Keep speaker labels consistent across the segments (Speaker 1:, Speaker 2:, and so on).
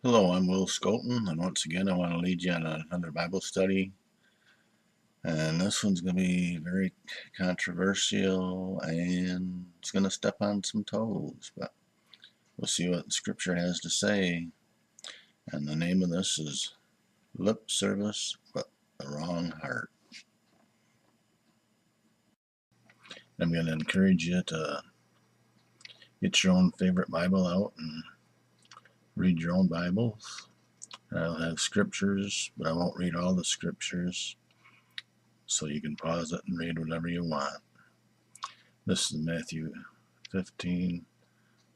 Speaker 1: Hello, I'm Will Skolton, and once again I want to lead you on another Bible study. And this one's going to be very controversial, and it's going to step on some toes, but we'll see what the Scripture has to say. And the name of this is Lip Service, but the Wrong Heart. I'm going to encourage you to get your own favorite Bible out and read your own Bibles. I'll have scriptures, but I won't read all the scriptures, so you can pause it and read whatever you want. This is Matthew 15,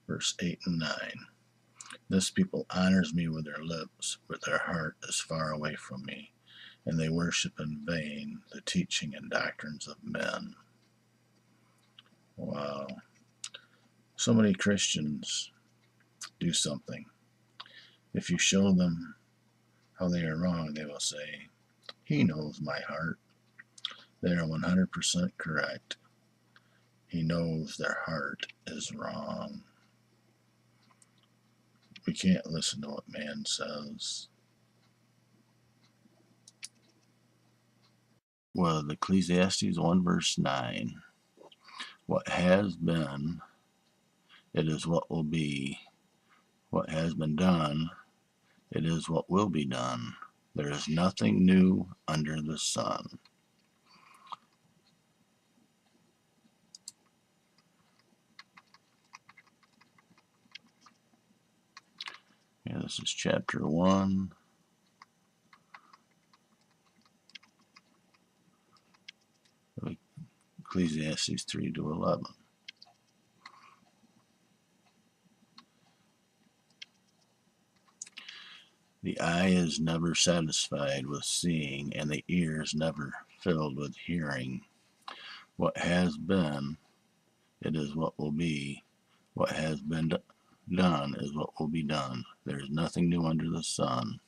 Speaker 1: verse 8 and 9. This people honors me with their lips, but their heart is far away from me, and they worship in vain the teaching and doctrines of men. Wow. So many Christians do something. If you show them how they are wrong, they will say, "He knows my heart." They are 100% correct. He knows their heart is wrong. We can't listen to what man says. Well, Ecclesiastes 1 verse 9. What has been, it is what will be. What has been done, it is what will be done. There is nothing new under the sun. Yeah, this is chapter 1. Ecclesiastes 3 to 11. The eye is never satisfied with seeing, and the ear is never filled with hearing. What has been, it is what will be. What has been done is what will be done. There is nothing new under the sun.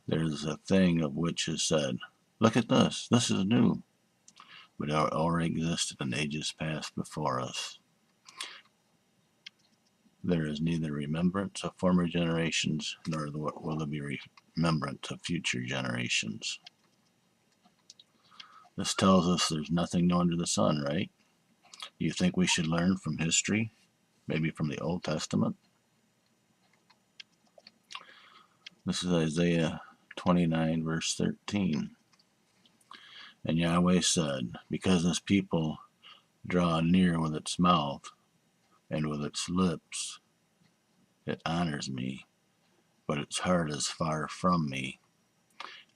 Speaker 1: There is a thing of which is said, "Look at this, this is new," but it already existed in ages past before us. There is neither remembrance of former generations, nor will there be remembrance of future generations. This tells us there's nothing new under the sun, right? Do you think we should learn from history? Maybe from the Old Testament? This is Isaiah 29, verse 13. And Yahweh said, "Because this people draw near with its mouth, and with its lips it honors me, but its heart is far from me,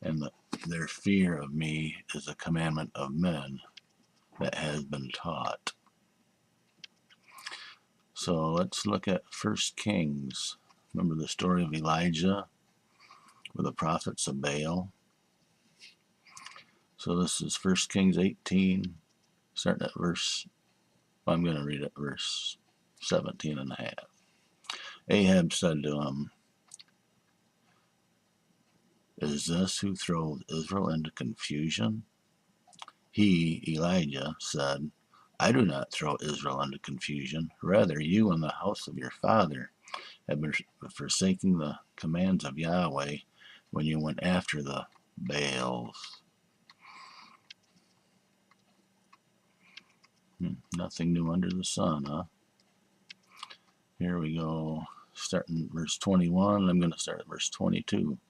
Speaker 1: and their fear of me is a commandment of men that has been taught." So let's look at 1 Kings. Remember the story of Elijah with the prophets of Baal? So this is 1 Kings 18, starting at I'm going to read it, verse 17 and a half. Ahab said to him, "Is this who throws Israel into confusion?" He, Elijah, said, "I do not throw Israel into confusion. Rather, you and the house of your father have been forsaking the commands of Yahweh when you went after the Baals." Nothing new under the sun, huh? Here we go. Starting verse 21, I'm going to start at verse 22.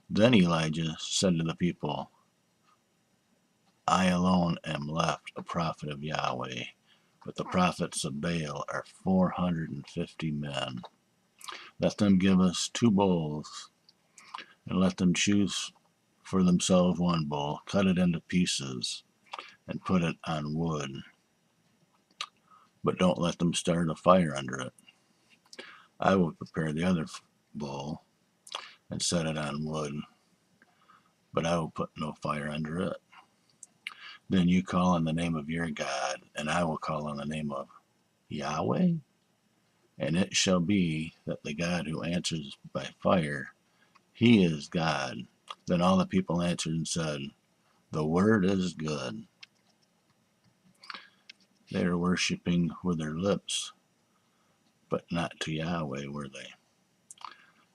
Speaker 1: Then Elijah said to the people, "I alone am left a prophet of Yahweh, but the prophets of Baal are 450 men. Let them give us 2 bulls, and let them choose for themselves 1 bull, cut it into pieces, and put it on wood. But don't let them start a fire under it. I will prepare the other bull and set it on wood, but I will put no fire under it. Then you call on the name of your God, and I will call on the name of Yahweh. And it shall be that the God who answers by fire, he is God." Then all the people answered and said, "The word is good." They are worshiping with their lips, but not to Yahweh, were they?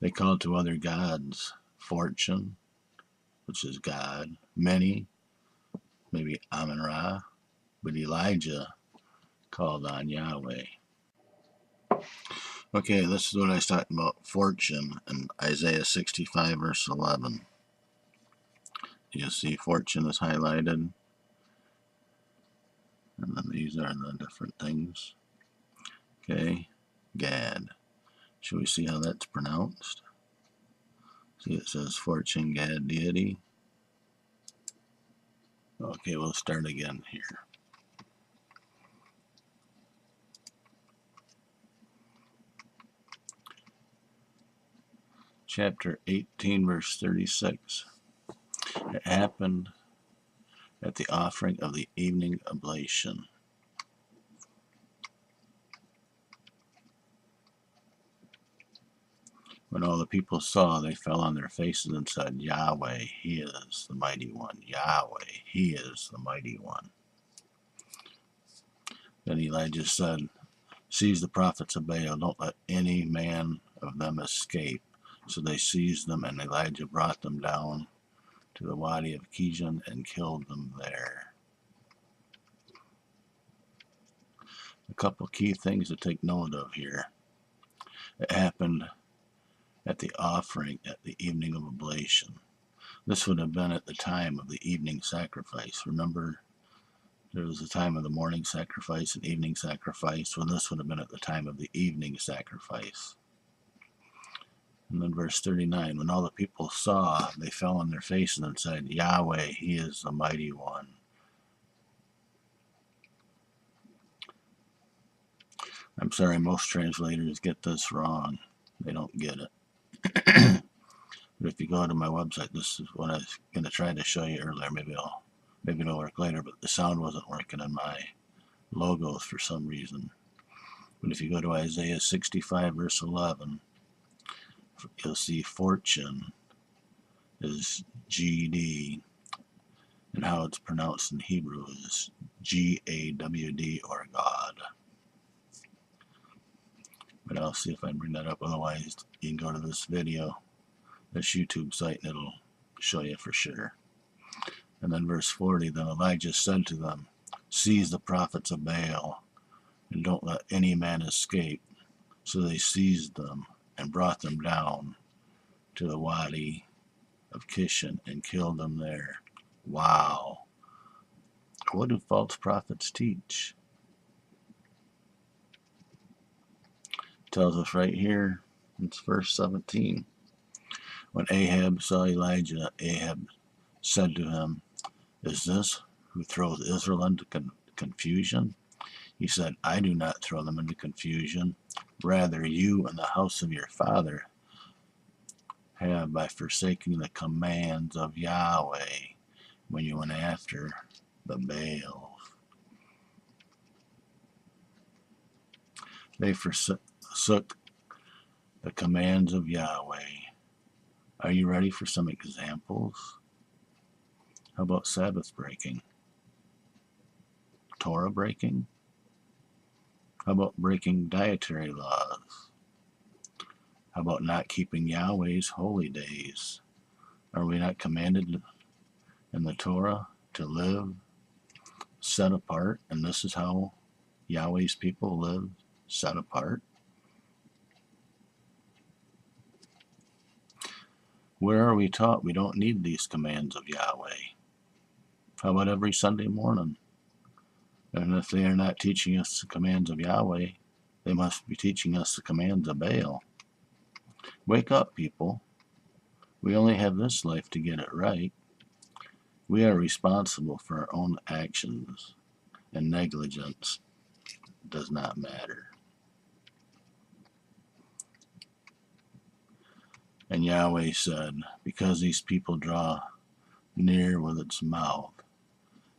Speaker 1: They called to other gods, fortune, which is God, many, maybe Amun-Ra, but Elijah called on Yahweh. Okay, this is what I was talking about, fortune, in Isaiah 65, verse 11. You see fortune is highlighted, and then these are the different things. Okay, Gad. Should we see how that's pronounced? See, it says fortune, Gad, deity. Okay, we'll start again here. Chapter 18, verse 36. It happened at the offering of the evening oblation. When all the people saw, they fell on their faces and said, Yahweh, He is the mighty one. Yahweh, He is the mighty one. Then Elijah said, Seize the prophets of Baal, don't let any man of them escape. So they seized them, and Elijah brought them down to the Wadi of Kishon and killed them there. A couple key things to take note of here. It happened at the offering at the evening of oblation. This would have been at the time of the evening sacrifice. Remember, there was a time of the morning sacrifice and evening sacrifice. Well, this would have been at the time of the evening sacrifice. And then verse 39, when all the people saw, they fell on their faces and said, Yahweh, He is the mighty one. I'm sorry, most translators get this wrong. They don't get it. But if you go to my website, this is what I was going to try to show you earlier. Maybe it'll work later, but the sound wasn't working in my logos for some reason. But if you go to Isaiah 65, verse 11, you'll see fortune is GD, and how it's pronounced in Hebrew is GAWD, or God. But I'll see if I can bring that up. Otherwise, you can go to this video, this YouTube site, and it'll show you for sure. And then verse 40, then Elijah said to them, Seize the prophets of Baal, and don't let any man escape. So they seized them and brought them down to the Wadi of Kishon and killed them there. Wow. What do false prophets teach? It tells us right here, it's verse 17. When Ahab saw Elijah, Ahab said to him, Is this who throws Israel into confusion? He said, I do not throw them into confusion. Rather, you and the house of your father have, by forsaking the commands of Yahweh when you went after the Baals. They forsook the commands of Yahweh. Are you ready for some examples? How about Sabbath breaking? Torah breaking? How about breaking dietary laws? How about not keeping Yahweh's holy days? Are we not commanded in the Torah to live set apart? And this is how Yahweh's people live, set apart. Where are we taught we don't need these commands of Yahweh? How about every Sunday morning? And if they are not teaching us the commands of Yahweh, they must be teaching us the commands of Baal. Wake up, people. We only have this life to get it right. We are responsible for our own actions, and negligence does not matter. And Yahweh said, because these people draw near with its mouth,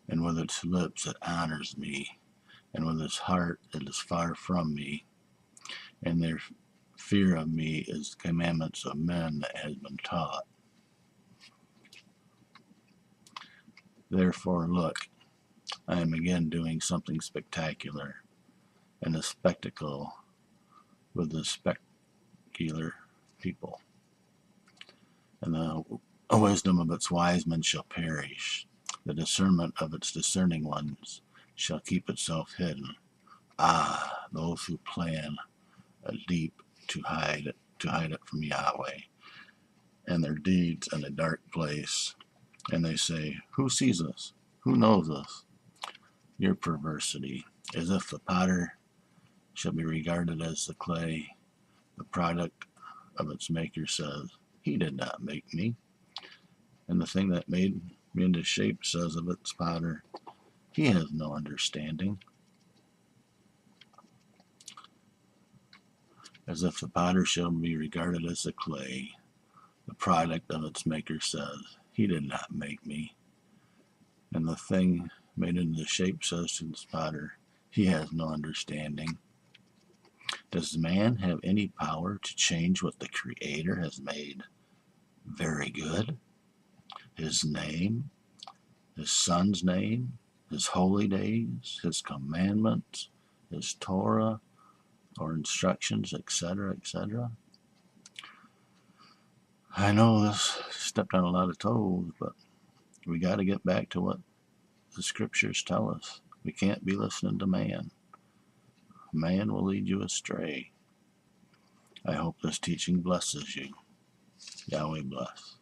Speaker 1: and with its lips it honors me, and with its heart it is far from me, and their fear of me is the commandments of men that has been taught. Therefore, look, I am again doing something spectacular, and a spectacle with the spectacular people. and the wisdom of its wise men shall perish. The discernment of its discerning ones shall keep itself hidden. Ah, those who plan a deep to hide it from Yahweh, and their deeds in a dark place. And they say, who sees us? Who knows us? Your perversity, as if the potter shall be regarded as the clay, the product of its maker says, he did not make me. And the thing that made me into shape says of its potter, he has no understanding. As if the potter shall be regarded as the clay, the product of its maker says, he did not make me. And the thing made into shape says to its potter, he has no understanding. Does man have any power to change what the Creator has made very good? His name, his Son's name, his holy days, his commandments, his Torah, or instructions, etc., etc. I know this stepped on a lot of toes, but we got to get back to what the scriptures tell us. We can't be listening to man. Man will lead you astray. I hope this teaching blesses you. Yahweh bless.